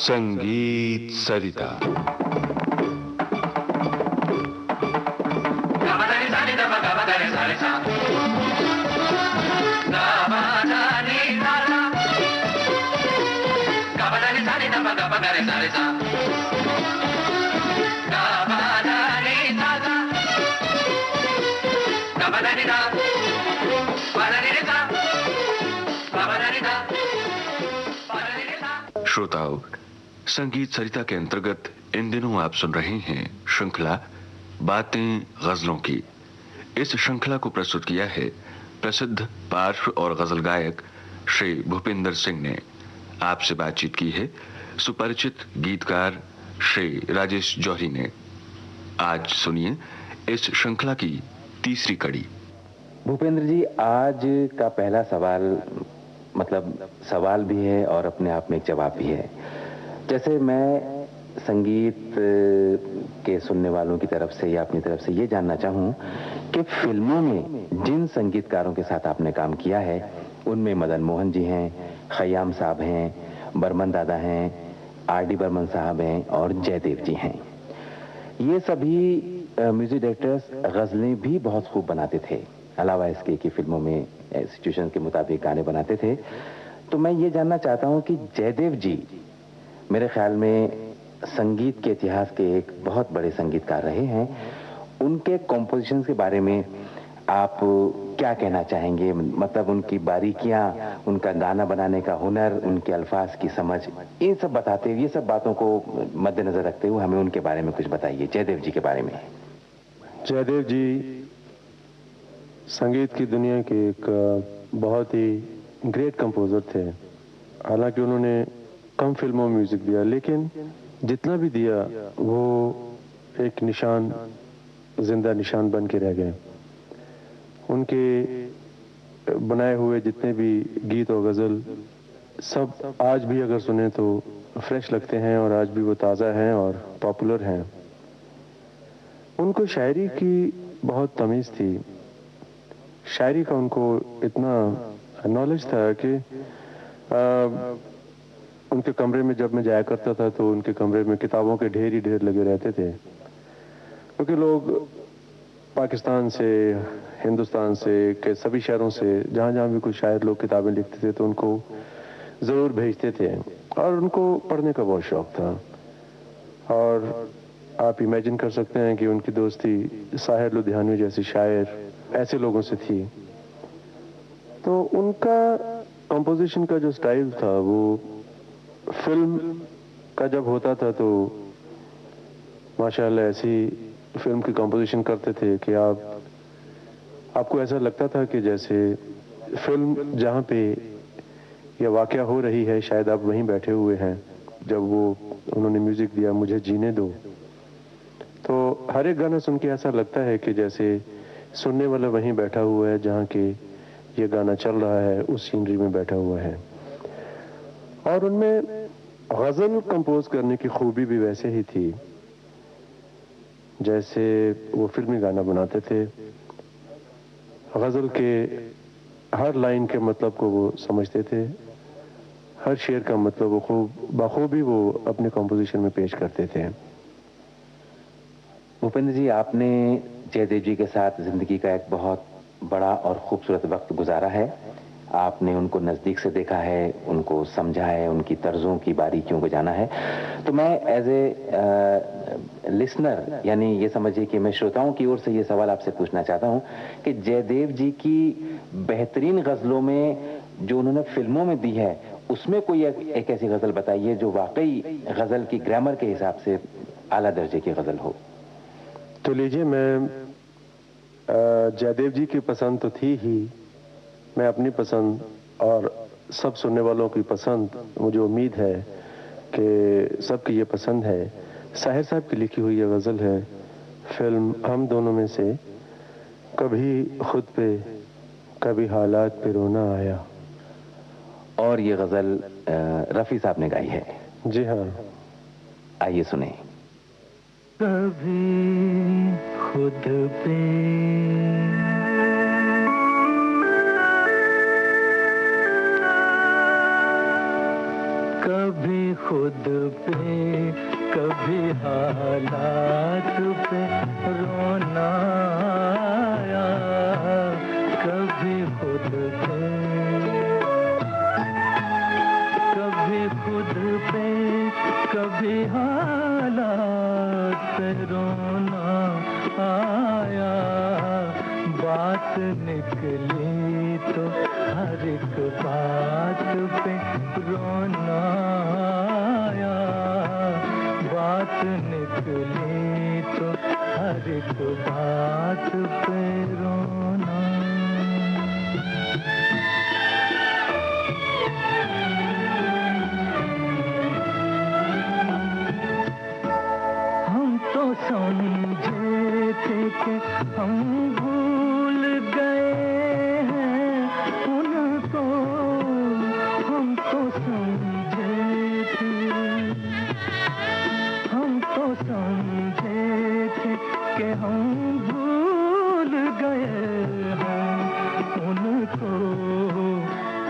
संगीत सरिता। श्रोताओं, संगीत सरिता के अंतर्गत इन दिनों आप सुन रहे हैं श्रृंखला बातें गजलों की। इस श्रृंखला को प्रस्तुत किया है प्रसिद्ध पार्श्व और गजल गायक श्री भूपेंद्र सिंह ने। आपसे बातचीत की है सुपरिचित गीतकार श्री राजेश जौहरी ने। आज सुनिए इस श्रृंखला की तीसरी कड़ी। भूपेंद्र जी, आज का पहला सवाल सवाल भी है और अपने आप में एक जवाब भी है। जैसे मैं संगीत के सुनने वालों की तरफ से या अपनी तरफ से ये जानना चाहूँ कि फिल्मों में जिन संगीतकारों के साथ आपने काम किया है उनमें मदन मोहन जी हैं, खयाम साहब हैं, बर्मन दादा हैं, आर.डी. बर्मन साहब हैं और जयदेव जी हैं। ये सभी म्यूजिक डायरेक्टर्स गजलें भी बहुत खूब बनाते थे, अलावा इसके कि फिल्मों में सिचुएशन के मुताबिक गाने बनाते थे। तो मैं ये जानना चाहता हूँ कि जयदेव जी मेरे ख्याल में संगीत के इतिहास के एक बहुत बड़े संगीतकार रहे हैं। उनके कॉम्पोजिशंस के बारे में आप क्या कहना चाहेंगे? मतलब उनकी बारीकियां, उनका गाना बनाने का हुनर, उनके अल्फाज की समझ, इन सब बताते हुए, ये सब बातों को मद्देनजर रखते हुए हमें उनके बारे में कुछ बताइए, जयदेव जी के बारे में। जयदेव जी संगीत की दुनिया के एक बहुत ही ग्रेट कंपोजर थे। हालांकि उन्होंने कम फिल्मों में म्यूजिक दिया, लेकिन जितना भी दिया वो एक निशान, जिंदा निशान बन के रह गए। उनके बनाए हुए जितने भी गीत और गजल सब आज भी अगर सुने तो फ्रेश लगते हैं और आज भी वो ताज़ा हैं और पॉपुलर हैं। उनको शायरी की बहुत तमीज़ थी। शायरी का उनको इतना नॉलेज था कि उनके कमरे में जब मैं जाया करता था तो उनके कमरे में किताबों के ढेर ही ढेर लगे रहते थे, क्योंकि लोग पाकिस्तान से, हिंदुस्तान से, के सभी शहरों से जहाँ जहाँ भी कोई शायर लोग किताबें लिखते थे तो उनको ज़रूर भेजते थे और उनको पढ़ने का बहुत शौक़ था। और आप इमेजिन कर सकते हैं कि उनकी दोस्ती साहिर लुधियानवी जैसे शायर, ऐसे लोगों से थी। तो उनका कंपोजिशन का जो स्टाइल था वो फिल्म का जब होता था तो माशाल्लाह ऐसी फिल्म की कंपोजिशन करते थे कि आपको ऐसा लगता था कि जैसे फिल्म जहाँ पे यह वाक़या हो रही है शायद आप वहीं बैठे हुए हैं। जब वो उन्होंने म्यूज़िक दिया मुझे जीने दो, तो हर एक गाना सुन के ऐसा लगता है कि जैसे सुनने वाला वहीं बैठा हुआ है जहाँ के ये गाना चल रहा है, उस सीनरी में बैठा हुआ है। और उनमें गज़ल कंपोज करने की खूबी भी वैसे ही थी जैसे वो फिल्मी गाना बनाते थे। गज़ल के हर लाइन के मतलब को वो समझते थे, हर शेर का मतलब वो बखूबी वो अपने कंपोजिशन में पेश करते थे। भूपेंद्र जी, आपने जयदेव जी के साथ जिंदगी का एक बहुत बड़ा और खूबसूरत वक्त गुजारा है। आपने उनको नज़दीक से देखा है, उनको समझा है, उनकी तर्जों की बारीकियों को जाना है। तो मैं एज ए लिसनर, यानी ये समझिए कि मैं श्रोताओं की ओर से ये सवाल आपसे पूछना चाहता हूँ कि जयदेव जी की बेहतरीन गज़लों में जो उन्होंने फिल्मों में दी है उसमें कोई एक ऐसी गज़ल बताइए जो वाकई गज़ल की ग्रामर के हिसाब से आला दर्जे की गज़ल हो। तो लीजिए, मैं जयदेव जी की पसंद तो थी ही, मैं अपनी पसंद और सब सुनने वालों की पसंद, मुझे उम्मीद है कि सबकी ये पसंद है। साहिर साहब की लिखी हुई ये गज़ल है फिल्म हम दोनों में से, कभी खुद पे कभी हालात पे रोना आया। और ये गज़ल रफ़ी साहब ने गाई है। जी हाँ, आइए सुने। कभी खुद पे बात निकली तो हर एक बात पे रोना आया, बात निकली तो हर एक बात पे रोना। हम तो समझे थे कि हम भूल गए हैं उनको, हम तो समझे थे, हम तो समझे थे कि हम भूल गए हैं उनको।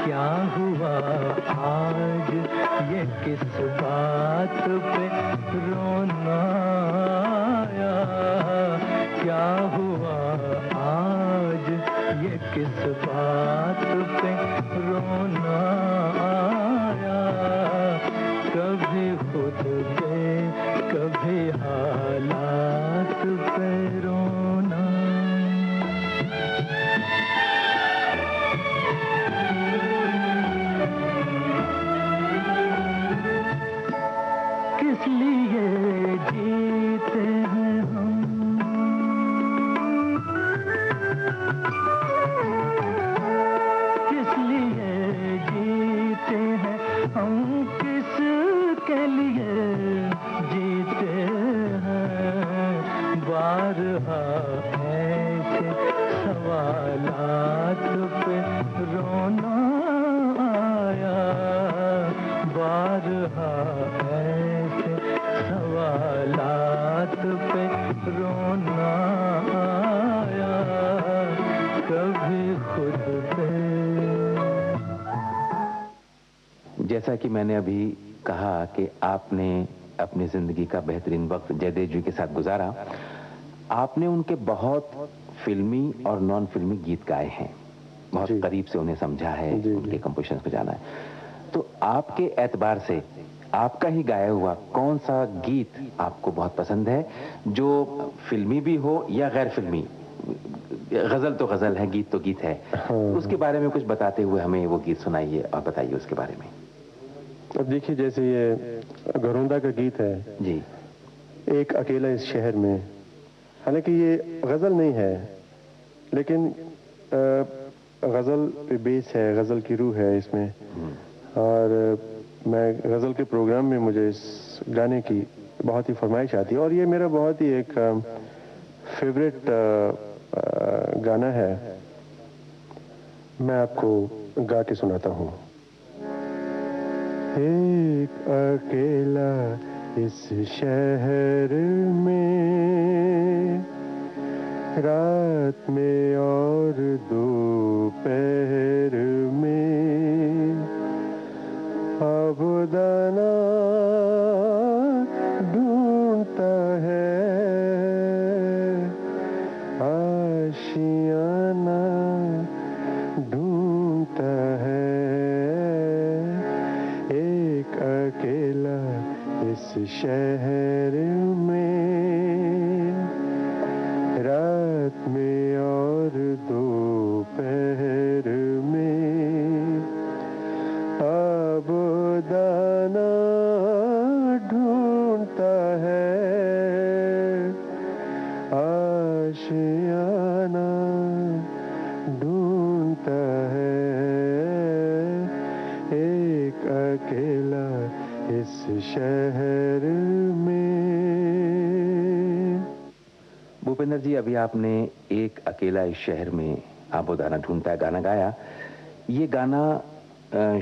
क्या हुआ आज ये किस बात पे रोना आया, क्या हुआ आज ये किस बात पे रोना आया। कभी खुद पे कभी हालात पे रोना। किस लिए जीते हैं हम, किस लिए जीते हैं हम, किस के लिए जीते हैं। बारहा ऐसे सवालात पे रोना आया, बारहा ऐसे सवालात पे रोना आया। कभी खुद पे। जैसा कि मैंने अभी कहा कि आपने अपनी जिंदगी का बेहतरीन वक्त जयदेव जी के साथ गुजारा, आपने उनके बहुत फिल्मी और नॉन फिल्मी गीत गाए हैं, बहुत करीब से उन्हें समझा है, उनके कंपोजिशंस को जाना है। तो आपके एतबार से आपका ही गाया हुआ कौन सा गीत आपको बहुत पसंद है, जो फिल्मी भी हो या गैर फिल्मी? गजल तो गजल है, गीत तो गीत है। उसके बारे में कुछ बताते हुए हमें वो गीत सुनाइए और बताइए उसके बारे में। अब देखिए, जैसे ये घरोंदा का गीत है जी, एक अकेला इस शहर में, हालांकि ये गजल नहीं है लेकिन गजल पे बेस है, गजल की रूह है इसमें। और मैं गजल के प्रोग्राम में मुझे इस गाने की बहुत ही फरमाइश आती है और ये मेरा बहुत ही एक फेवरेट गाना है। मैं आपको गा के सुनाता हूँ। एक अकेला इस शहर में, रात में और दोपहर में, आबुदाना ढूंढता है, आशियाना ढूंढता है। एक अकेला इस शहर में, रात में और दोपहर में, आबुदाना ढूंढता है, आशियाना ढूंढता है। एक अकेला इस शहर में। भूपेंद्र जी, अभी आपने एक अकेला इस शहर में आबोदाना ढूंढता है गाना गाया। ये गाना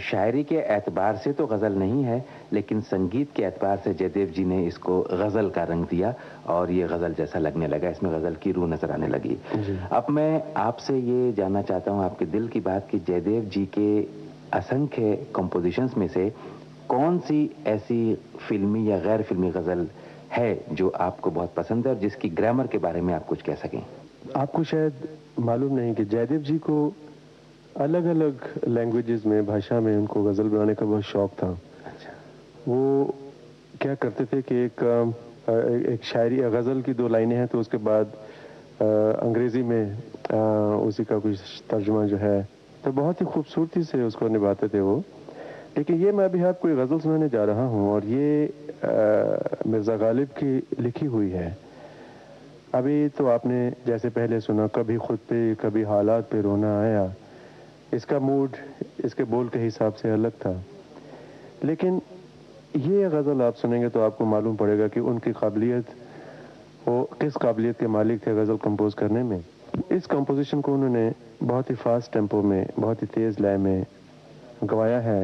शायरी के एतबार से तो गजल नहीं है, लेकिन संगीत के एतबार से जयदेव जी ने इसको गजल का रंग दिया और ये गजल जैसा लगने लगा, इसमें गजल की रूह नजर आने लगी। अब मैं आपसे ये जानना चाहता हूँ आपके दिल की बात कि जयदेव जी के असंख्य कंपोजिशंस में से कौन सी ऐसी फिल्मी या गैर फिल्मी गजल है जो आपको बहुत पसंद है और जिसकी ग्रामर के बारे में आप कुछ कह सकें? आपको शायद मालूम नहीं कि जयदेव जी को अलग अलग लैंग्वेजेस में, भाषा में उनको गजल बनाने का बहुत शौक था। अच्छा। वो क्या करते थे कि एक शायरी गजल की 2 लाइनें हैं तो उसके बाद अंग्रेज़ी में उसी का कुछ तर्जुमा जो है, तो बहुत ही खूबसूरती से उसको निभाते थे वो। लेकिन ये मैं अभी आपको एक गज़ल सुनाने जा रहा हूँ और ये मिर्ज़ा गालिब की लिखी हुई है। अभी तो आपने जैसे पहले सुना, कभी खुद पे कभी हालात पे रोना आया, इसका मूड इसके बोल के हिसाब से अलग था। लेकिन ये गज़ल आप सुनेंगे तो आपको मालूम पड़ेगा कि उनकी काबिलियत, वो किस काबिलियत के मालिक थे गज़ल कंपोज करने में। इस कंपोजिशन को उन्होंने बहुत ही फास्ट टेम्पो में, बहुत ही तेज़ लय में गवाया है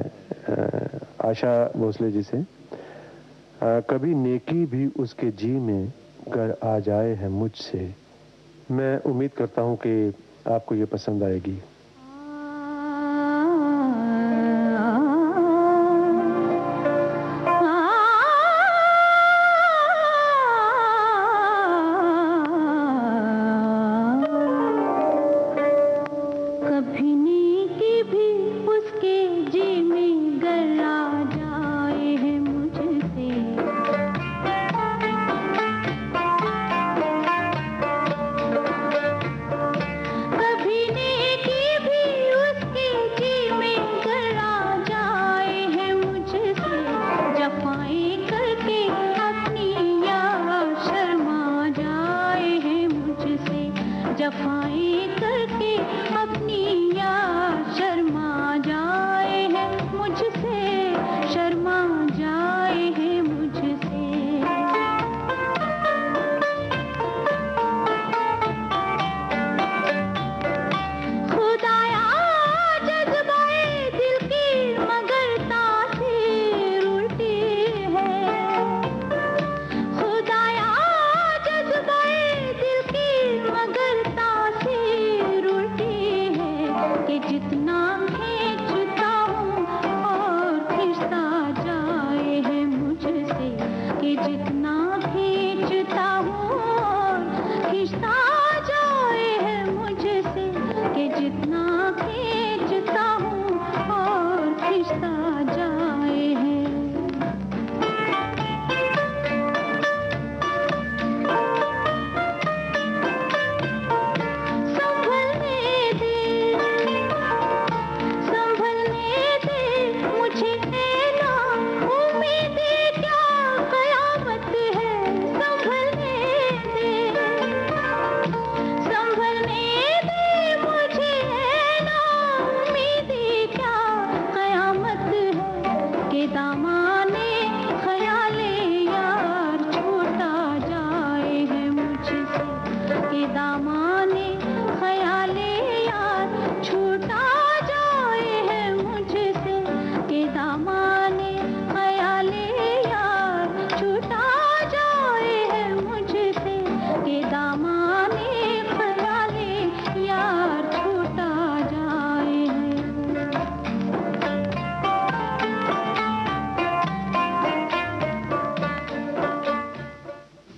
आशा भोसले जी से। कभी नेकी भी उसके जी में गर आ जाए है मुझसे। मैं उम्मीद करता हूँ कि आपको ये पसंद आएगी।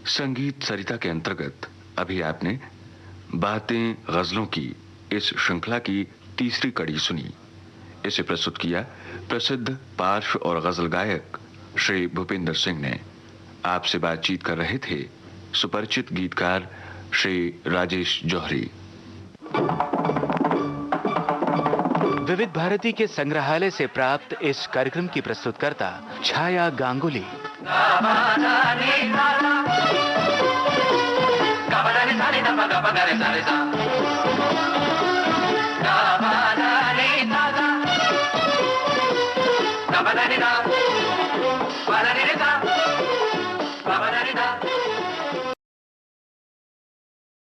संगीत सरिता के अंतर्गत अभी आपने बातें गजलों की इस श्रृंखला की तीसरी कड़ी सुनी। इसे प्रस्तुत किया प्रसिद्ध पार्श्व और गजल गायक श्री भूपेंद्र सिंह ने। आपसे बातचीत कर रहे थे सुपरिचित गीतकार श्री राजेश जौहरी। विविध भारती के संग्रहालय से प्राप्त इस कार्यक्रम की प्रस्तुतकर्ता छाया Ganguly. Ga ba da ni sa ni da ba ga ba ga re sa re sa.